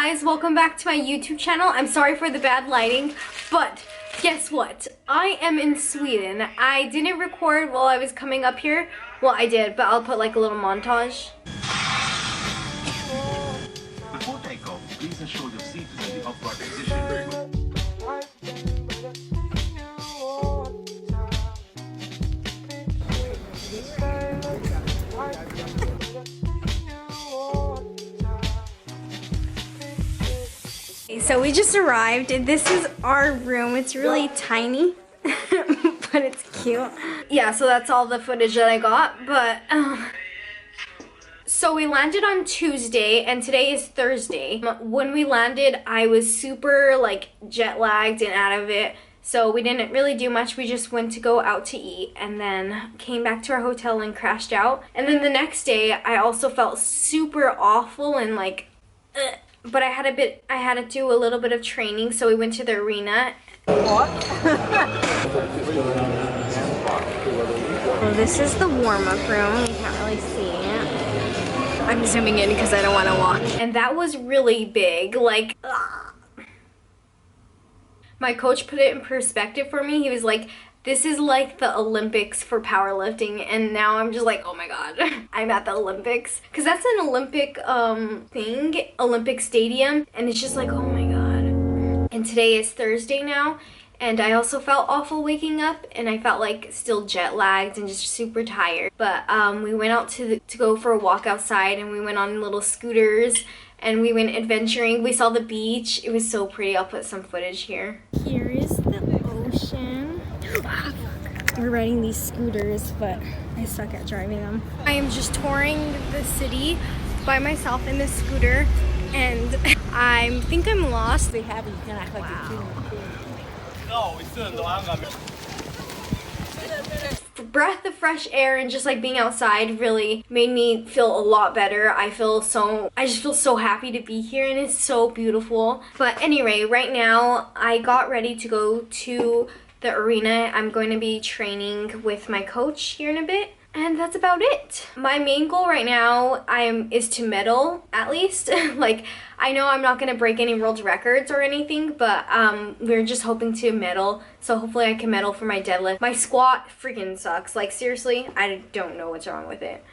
guys, welcome back to my YouTube channel. I'm sorry for the bad lighting, but guess what? I am in Sweden. I didn't record while I was coming up here. Well, I did, but I'll put like a little montage. Before takeoff, please ensure your seat is in the upright position. So we just arrived and this is our room. It's really tiny, but it's cute. Yeah, so that's all the footage that I got, but so we landed on Tuesday and today is Thursday. When we landed, I was super like jet lagged and out of it. So we didn't really do much. We just went to go out to eat and then came back to our hotel and crashed out. And then the next day, I also felt super awful and like, but I had to do a little bit of training, so we went to the arena. What? Well, this is the warm-up room. You can't really see it. I'm zooming in because I don't want to walk. And that was really big. Like, ugh. My coach put it in perspective for me. He was like, this is like the Olympics for powerlifting, and now I'm just like, oh my god, I'm at the Olympics. Because that's an Olympic thing, Olympic stadium, and it's just like, oh my god. And today is Thursday now, and I also felt awful waking up, and I felt like still jet lagged and just super tired. But we went out to go for a walk outside, and we went on little scooters, and we went adventuring. We saw the beach. It was so pretty. I'll put some footage here. Here is the ocean. We're riding these scooters, but I suck at driving them. I am just touring the city by myself in this scooter, and I think I'm lost. They have you can act like a breath of fresh air and just like being outside really made me feel a lot better. I just feel so happy to be here, and it's so beautiful. But anyway, right now I got ready to go to the arena. I'm going to be training with my coach here in a bit, and that's about it. My main goal right now is to medal, at least. Like, I know I'm not going to break any world records or anything, but we're just hoping to medal, so hopefully I can medal for my deadlift. My squat freaking sucks. Like, seriously, I don't know what's wrong with it.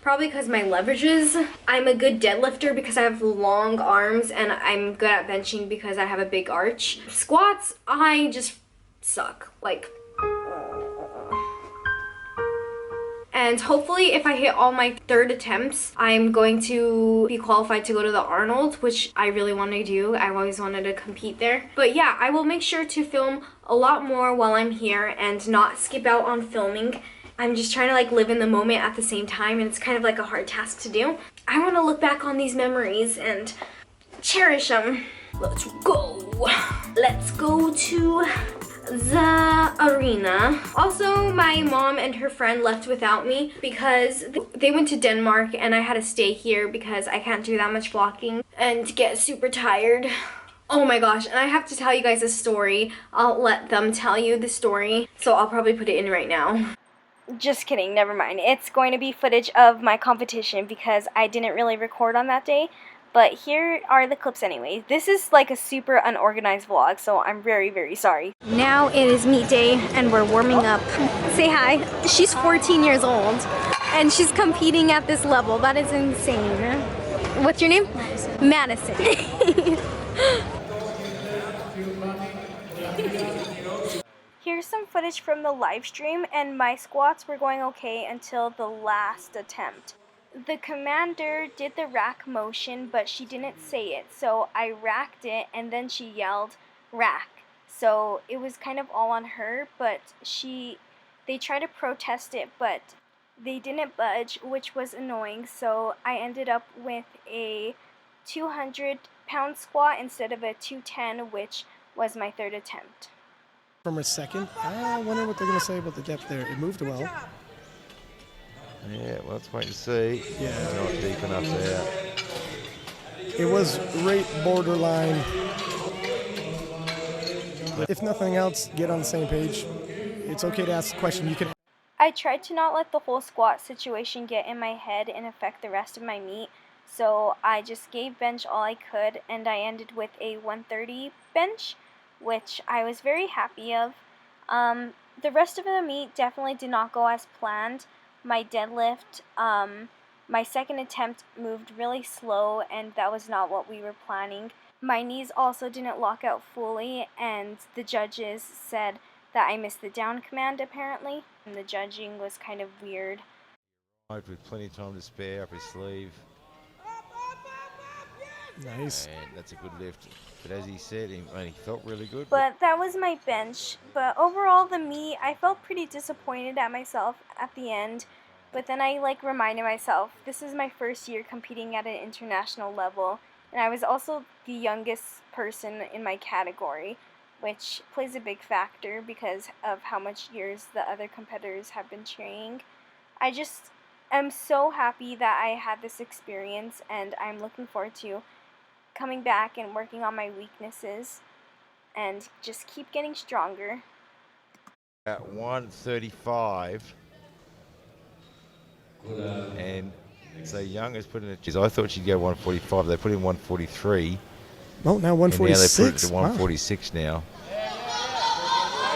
Probably because my leverages. I'm a good deadlifter because I have long arms, and I'm good at benching because I have a big arch. Squats, I just suck. Like, and hopefully if I hit all my 3rd attempts, I'm going to be qualified to go to the Arnold, which I really want to do. I've always wanted to compete there. But yeah, I will make sure to film a lot more while I'm here and not skip out on filming. I'm just trying to like live in the moment at the same time, and it's kind of like a hard task to do. I want to look back on these memories and cherish them. Let's go. Let's go to the arena. Also, my mom and her friend left without me because they went to Denmark, and I had to stay here because I can't do that much vlogging and get super tired. Oh my gosh, and I have to tell you guys a story. I'll let them tell you the story, so I'll probably put it in right now. Just kidding, never mind. It's going to be footage of my competition because I didn't really record on that day. But here are the clips anyway. This is like a super unorganized vlog, so I'm very, very sorry. Now it is meet day and we're warming up. Say hi. She's 14 years old and she's competing at this level. That is insane. What's your name? Madison. Madison. Here's some footage from the live stream, and my squats were going okay until the last attempt. The commander did the rack motion, but she didn't say it, so I racked it, and then she yelled, rack. So it was kind of all on her, but they tried to protest it, but they didn't budge, which was annoying, so I ended up with a 200-pound squat instead of a 210, which was my 3rd attempt. From a second, I wonder what they're going to say about the depth there. It moved well. Yeah, well, let's wait and see. Yeah. Not deep enough there. It was right borderline. If nothing else, get on the same page. It's okay to ask a question. You can. I tried to not let the whole squat situation get in my head and affect the rest of my meet, So I just gave bench all I could, and I ended with a 130 bench, which I was very happy of. The rest of the meet definitely did not go as planned. My deadlift, my second attempt moved really slow, and that was not what we were planning. My knees also didn't lock out fully, and the judges said that I missed the down command apparently, and the judging was kind of weird. With plenty of time to spare up his sleeve. Nice. And that's a good lift. But as he said, he felt really good. But that was my bench. But overall, the meet, I felt pretty disappointed at myself at the end. But then I reminded myself, this is my first year competing at an international level. And I was also the youngest person in my category, which plays a big factor because of how much years the other competitors have been training. I just am so happy that I had this experience, and I'm looking forward to coming back and working on my weaknesses and just keep getting stronger. At 135. And so Young has put in I thought she'd go 145. They put in 143. Oh, now 146. And now they put it to 146 now.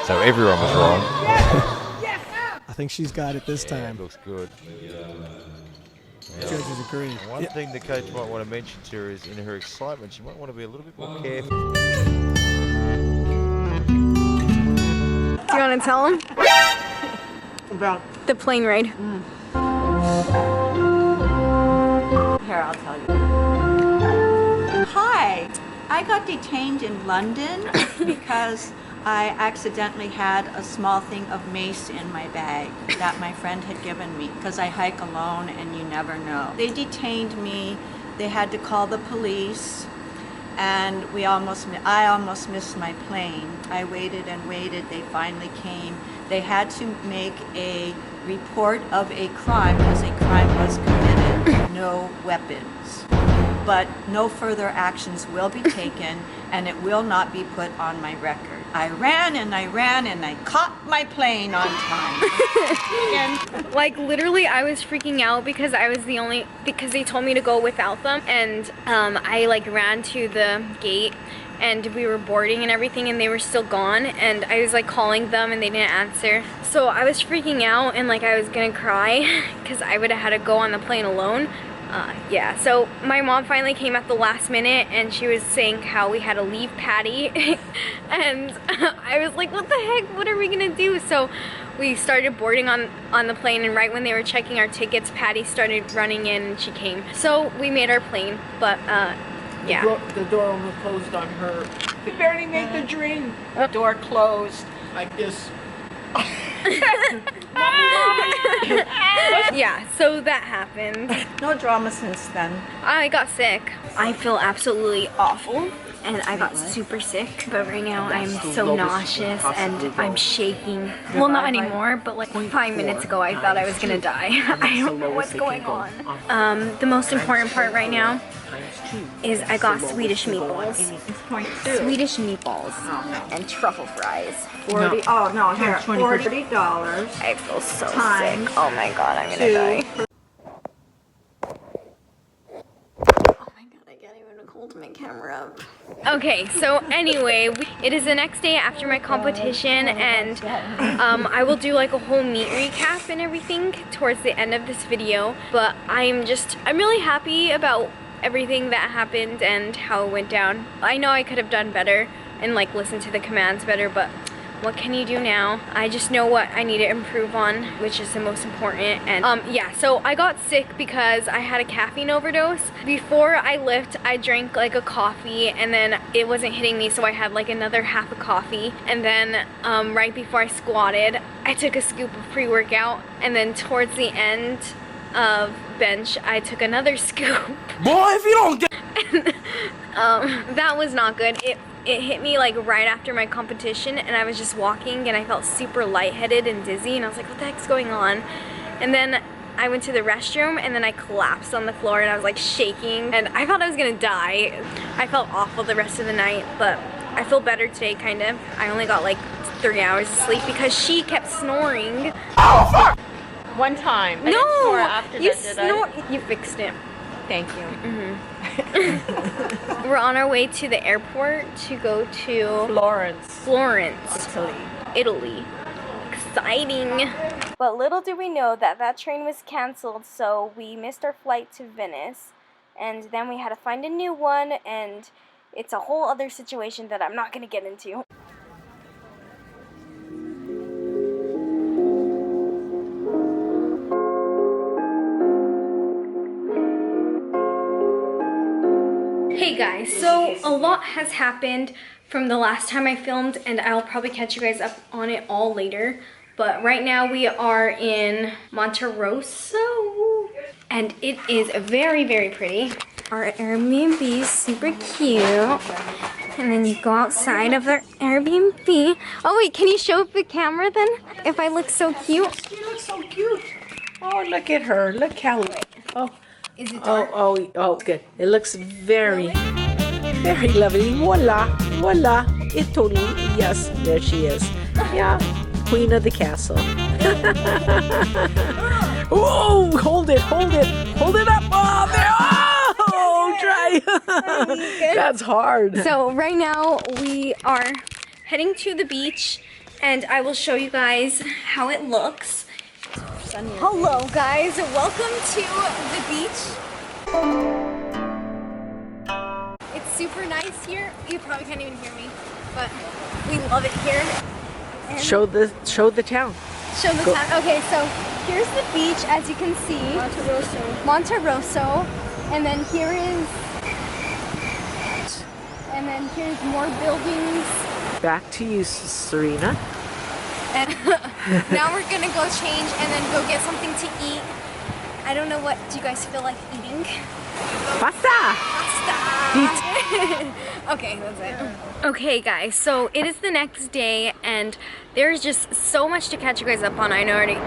So everyone was wrong. I think she's got it this time. It looks good. Judges agree. One thing the coach might want to mention to her is in her excitement, she might want to be a little bit more careful. Do you want to tell him? About The plane ride. here, I'll tell you. Hi, I got detained in London because I accidentally had a small thing of mace in my bag that my friend had given me because I hike alone and you never know. They detained me, they had to call the police, and I almost missed my plane. I waited and waited, they finally came. They had to make a report of a crime because a crime was committed, no weapons. But no further actions will be taken, and it will not be put on my record. I ran and I caught my plane on time. And literally I was freaking out because because they told me to go without them, and I ran to the gate and we were boarding and everything, and they were still gone, and I was calling them and they didn't answer. So I was freaking out, and I was gonna cry because I would have had to go on the plane alone. Yeah, so my mom finally came at the last minute, and she was saying how we had to leave Patty and I was like, what the heck, what are we gonna do? So we started boarding on the plane, and right when they were checking our tickets, Patty started running in and she came. So we made our plane, but yeah. The door almost closed on her. We barely made the dream. The door closed. Like this. Yeah, so that happened. No drama since then. I got sick. I feel absolutely awful, and I got super sick, but right now I'm so nauseous and I'm shaking. Well, not anymore, but 5 minutes ago I thought I was gonna die. I don't know what's going on. The most important part right now is I got Swedish meatballs. Swedish meatballs and truffle fries. 40. Oh no, here, $40. I feel so sick. Oh my god, I'm gonna die. Oh my god, I can't even hold my camera up. Okay, so anyway, it is the next day after my competition, and I will do a whole meet recap and everything towards the end of this video. But I'm really happy about everything that happened and how it went down. I know I could have done better and listened to the commands better, but what can you do now? I just know what I need to improve on, which is the most important. And yeah, so I got sick because I had a caffeine overdose. Before I lift, I drank a coffee, and then it wasn't hitting me, so I had another half a coffee. And then right before I squatted, I took a scoop of pre-workout, and then towards the end of bench, I took another scoop. Boy, if you don't get that was not good. It hit me right after my competition, and I was just walking and I felt super lightheaded and dizzy, and I was like, what the heck's going on? And then I went to the restroom, and then I collapsed on the floor, and I was shaking, and I thought I was gonna die. I felt awful the rest of the night, but I feel better today, kind of. I only got 3 hours of sleep because she kept snoring. one time. I didn't snore after you that, did I? You fixed it. Thank you. We're on our way to the airport to go to Florence, Italy. Exciting. But little did we know that that train was canceled, so we missed our flight to Venice. And then we had to find a new one, and it's a whole other situation that I'm not going to get into. Hey guys, so a lot has happened from the last time I filmed, and I'll probably catch you guys up on it all later. But right now we are in Monterosso, and it is very, very pretty. Our Airbnb is super cute. And then you go outside of our Airbnb. Oh wait, can you show the camera then? If I look so cute? You look so cute. Oh, look at her. Look how. Oh. Is it dark? Oh, good. It looks very, very lovely. Voila, voila. Italy. Yes, there she is. Yeah, queen of the castle. Oh, hold it up. Oh, there. Oh, try. That's hard. So right now we are heading to the beach, and I will show you guys how it looks. Hello guys, welcome to the beach. It's super nice here. You probably can't even hear me, but we love it here. And Show the town. show the town. Okay, so here's the beach, as you can see. Monterosso. And then here's more buildings. Back to you, Serena. And now we're gonna go change and then go get something to eat. I don't know, what do you guys feel like eating? Pasta. Okay, that's it. Okay guys, so it is the next day, and there's just so much to catch you guys up on. I know already.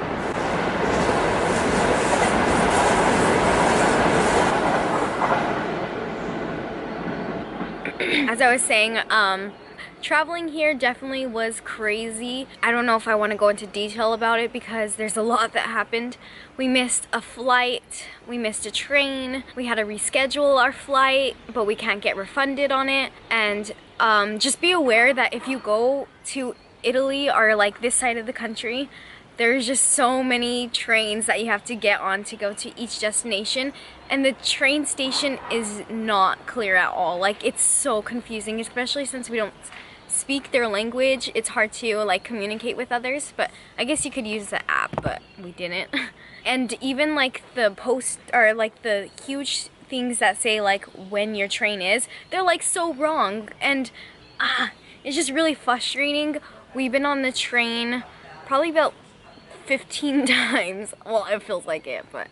As I was saying, traveling here definitely was crazy. I don't know if I want to go into detail about it because there's a lot that happened. We missed a flight, we missed a train, we had to reschedule our flight, but we can't get refunded on it. And just be aware that if you go to Italy or like this side of the country, there's just so many trains that you have to get on to go to each destination, and the train station is not clear at all. Like, it's so confusing, especially since we don't speak their language. It's hard to like communicate with others, but I guess you could use the app, but we didn't. And even like the post, or like the huge things that say like when your train is, they're like so wrong, and it's just really frustrating. We've been on the train probably about 15 times. Well, it feels like it, but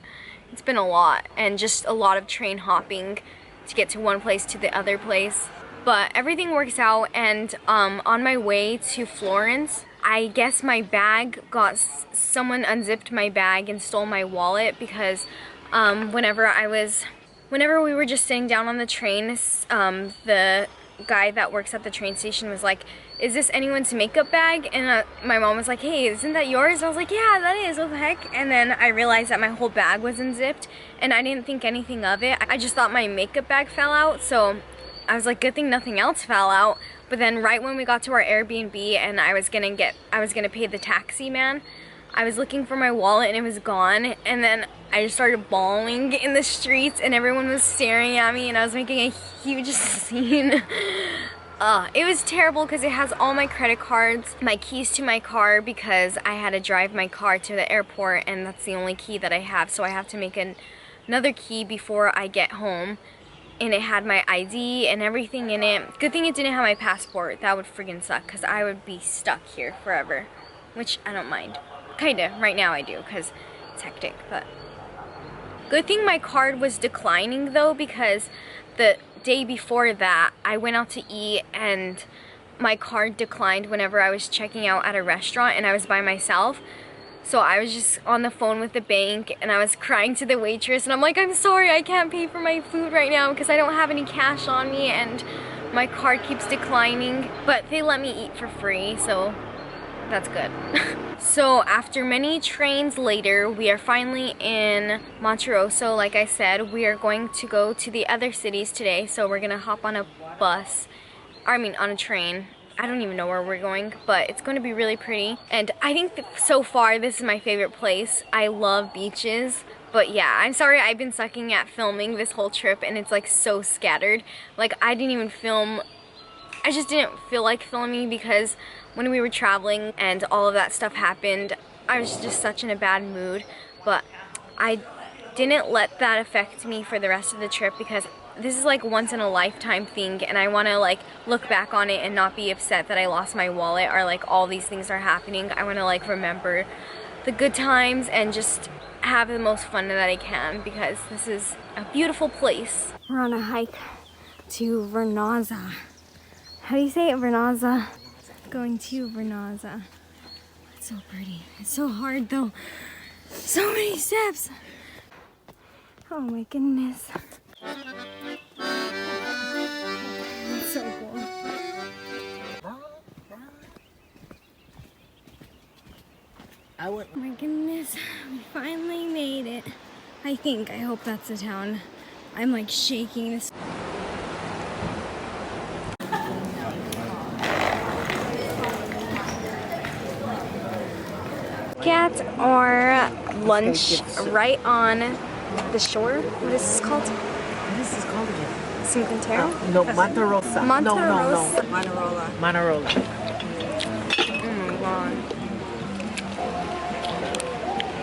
it's been a lot, and just a lot of train hopping to get to one place to the other place. But everything works out, and on my way to Florence, I guess my bag someone unzipped my bag and stole my wallet, because whenever we were just sitting down on the train, the guy that works at the train station was like, "Is this anyone's makeup bag?" And my mom was like, "Hey, isn't that yours?" And I was like, "Yeah, that is, what the heck?" And then I realized that my whole bag was unzipped, and I didn't think anything of it. I just thought my makeup bag fell out, so I was like, good thing nothing else fell out. But then right when we got to our Airbnb and I was gonna pay the taxi man, I was looking for my wallet and it was gone, and then I just started bawling in the streets, and everyone was staring at me, and I was making a huge scene. It was terrible because it has all my credit cards, my keys to my car, because I had to drive my car to the airport, and that's the only key that I have, so I have to make another key before I get home. And it had my ID and everything in it. Good thing it didn't have my passport. That would friggin' suck, because I would be stuck here forever, which I don't mind. Kinda, right now I do, because it's hectic, but good thing my card was declining though, because the day before that I went out to eat and my card declined whenever I was checking out at a restaurant, and I was by myself. So I was just on the phone with the bank, and I was crying to the waitress, and I'm like, "I'm sorry, I can't pay for my food right now because I don't have any cash on me and my card keeps declining." But they let me eat for free, so That's good. So after many trains later, we are finally in Monterosso. Like I said, we are going to go to the other cities today. So we're gonna hop on a bus, I mean on a train. I don't even know where we're going, but it's going to be really pretty. And I think so far this is my favorite place. I love beaches. But yeah, I'm sorry I've been sucking at filming this whole trip and it's like so scattered. Like I didn't even film, I just didn't feel like filming because when we were traveling and all of that stuff happened, I was just such in a bad mood. But I didn't let that affect me for the rest of the trip because this is like once in a lifetime thing and I want to like look back on it and not be upset that I lost my wallet or like all these things are happening. I want to like remember the good times and just have the most fun that I can because this is a beautiful place. We're on a hike to Vernazza. How do you say it? Vernazza. Going to Vernazza. It's so pretty. It's so hard though. So many steps. Oh my goodness. It's so cool. Oh my goodness, we finally made it. I think, I hope that's the town. I'm like shaking this. Get our lunch right on the shore. What is this called? This is called Cinquantero? no, Monterosa. Monterosa. Manarola. Manarola. Oh my god.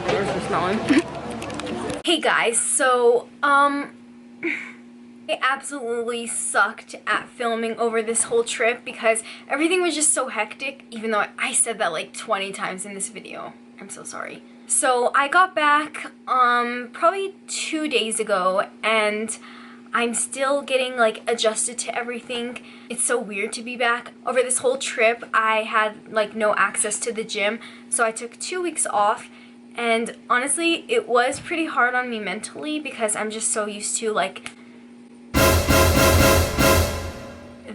Where's the smelling? Hey guys, so it absolutely sucked at filming over this whole trip because everything was just so hectic, even though I said that like 20 times in this video. I'm so sorry. So I got back probably 2 days ago and I'm still getting like adjusted to everything. It's so weird to be back. Over this whole trip I had like no access to the gym, so I took 2 weeks off. And honestly, it was pretty hard on me mentally because I'm just so used to like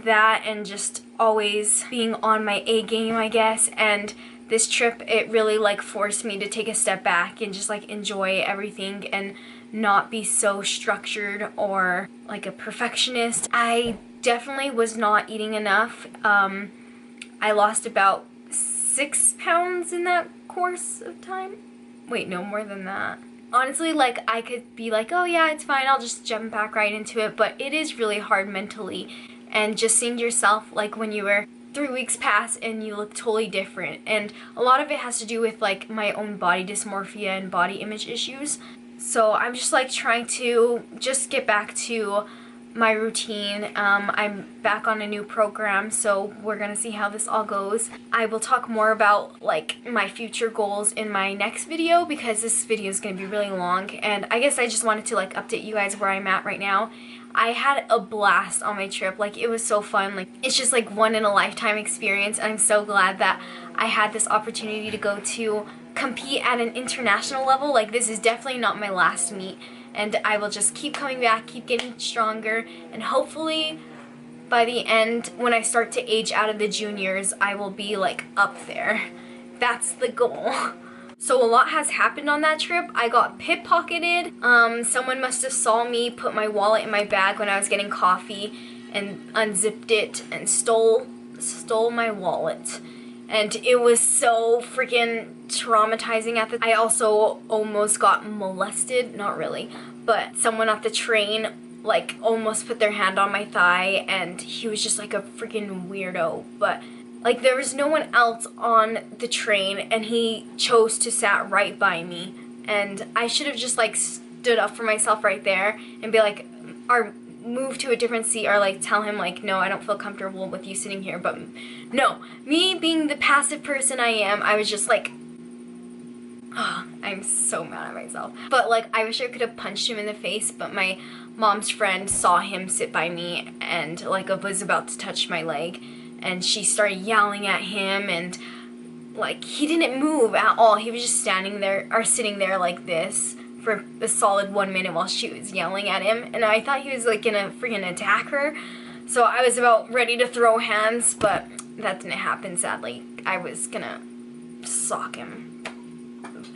that and just always being on my A game, I guess. And this trip, it really like forced me to take a step back and just like enjoy everything and not be so structured or like a perfectionist. I definitely was not eating enough. I lost about 6 pounds in that course of time. Wait, no, more than that. Honestly, like, I could be like, oh yeah, it's fine, I'll just jump back right into it, but it is really hard mentally. And just seeing yourself, like, when you were 3 weeks past and you look totally different. And a lot of it has to do with, like, my own body dysmorphia and body image issues. So I'm just, like, trying to just get back to my routine. I'm back on a new program, so we're gonna see how this all goes. I will talk more about like my future goals in my next video because this video is gonna be really long, and I guess I just wanted to like update you guys where I'm at right now. I had a blast on my trip. Like, it was so fun. Like, it's just like one in a lifetime experience. I'm so glad that I had this opportunity to go to compete at an international level. Like, this is definitely not my last meet. And I will just keep coming back, keep getting stronger, and hopefully by the end, when I start to age out of the juniors, I will be like up there. That's the goal. So a lot has happened on that trip. I got pickpocketed. Someone must have saw me put my wallet in my bag when I was getting coffee and unzipped it and stole my wallet. And it was so freaking traumatizing at the time. I also almost got molested, not really, but someone at the train like almost put their hand on my thigh, and he was just like a freaking weirdo. But like, there was no one else on the train and he chose to sat right by me, and I should have just like stood up for myself right there and be like, or move to a different seat, or like tell him like, no, I don't feel comfortable with you sitting here. But no, me being the passive person I am, I was just like, oh, I'm so mad at myself. But like, I wish I could have punched him in the face, but my mom's friend saw him sit by me and like was about to touch my leg, and she started yelling at him, and like, he didn't move at all. He was just standing there or sitting there like this for a solid 1 minute while she was yelling at him, and I thought he was like gonna freaking attack her. So I was about ready to throw hands, but that didn't happen, sadly. I was gonna sock him.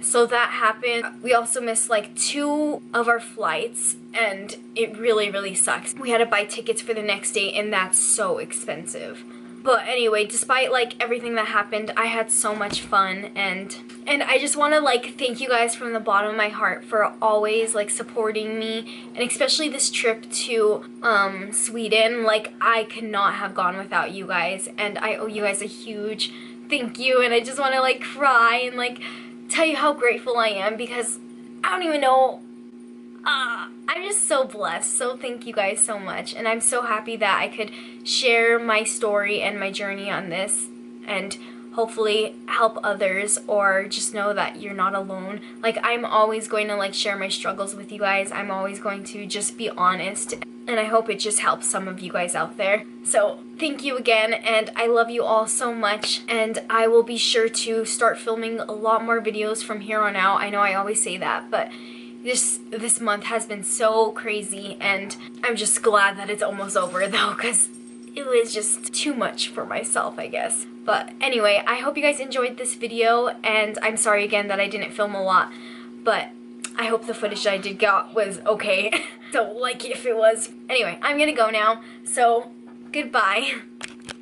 So that happened. We also missed like 2 of our flights, and it really, really sucks. We had to buy tickets for the next day, and that's so expensive. But anyway, despite like everything that happened, I had so much fun, and I just want to like thank you guys from the bottom of my heart for always like supporting me, and especially this trip to Sweden. Like, I could not have gone without you guys, and I owe you guys a huge thank you, and I just want to like cry and like tell you how grateful I am, because I don't even know. I'm just so blessed. So thank you guys so much, and I'm so happy that I could share my story and my journey on this, and hopefully help others, or just know that you're not alone. Like, I'm always going to like share my struggles with you guys. I'm always going to just be honest, and I hope it just helps some of you guys out there. So thank you again, and I love you all so much, and I will be sure to start filming a lot more videos from here on out. I know I always say that, but this month has been so crazy, and I'm just glad that it's almost over though, because it was just too much for myself, I guess. But anyway, I hope you guys enjoyed this video, and I'm sorry again that I didn't film a lot, but I hope the footage that I did get was okay. So like, if it was. Anyway, I'm gonna go now, so goodbye.